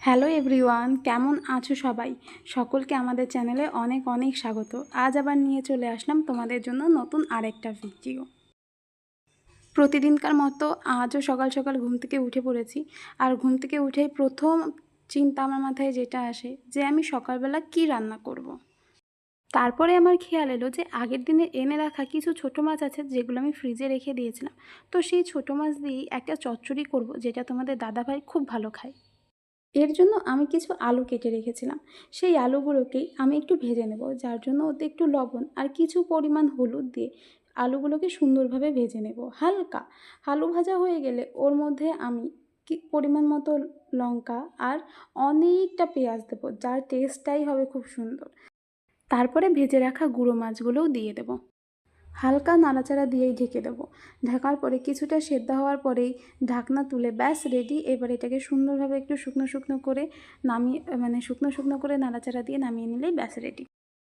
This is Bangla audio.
হ্যালো এভরিওয়ান, কেমন আছো সবাই? সকলকে আমাদের চ্যানেলে অনেক অনেক স্বাগত। আজ আবার নিয়ে চলে আসলাম তোমাদের জন্য নতুন আরেকটা ভিডিও। প্রতিদিনকার মতো আজও সকাল সকাল ঘুম থেকে উঠে পড়েছি। আর ঘুম থেকে উঠেই প্রথম চিন্তা আমার মাথায় যেটা আসে যে আমি সকালবেলা কি রান্না করব। তারপরে আমার খেয়াল এলো যে আগের দিনে এনে রাখা কিছু ছোটো মাছ আছে যেগুলো আমি ফ্রিজে রেখে দিয়েছিলাম। তো সেই ছোটো মাছ দিয়েই একটা চচ্চড়ি করব, যেটা তোমাদের দাদাভাই খুব ভালো খায়। এর জন্য আমি কিছু আলু কেটে রেখেছিলাম। সেই আলুগুলোকেই আমি একটু ভেজে নেব, যার জন্য ওতে একটু লবণ আর কিছু পরিমাণ হলুদ দিয়ে আলুগুলোকে সুন্দরভাবে ভেজে নেব হালকা। আলু ভাজা হয়ে গেলে ওর মধ্যে আমি পরিমাণ মতো লঙ্কা আর অনেকটা পেঁয়াজ দেবো, যার টেস্টটাই হবে খুব সুন্দর। তারপরে ভেজে রাখা গুঁড়ো মাছগুলোও দিয়ে দেবো। হালকা নাড়াচাড়া দিয়েই ঢেকে দেবো। ঢাকার পরে কিছুটা সেদ্ধ হওয়ার পরেই ঢাকনা তুলে ব্যাস রেডি। এবার এটাকে সুন্দরভাবে একটু শুকনো শুকনো করে নামিয়ে শুকনো শুকনো করে নাড়াচাড়া দিয়ে নামিয়ে নিলেই ব্যাস রেডি।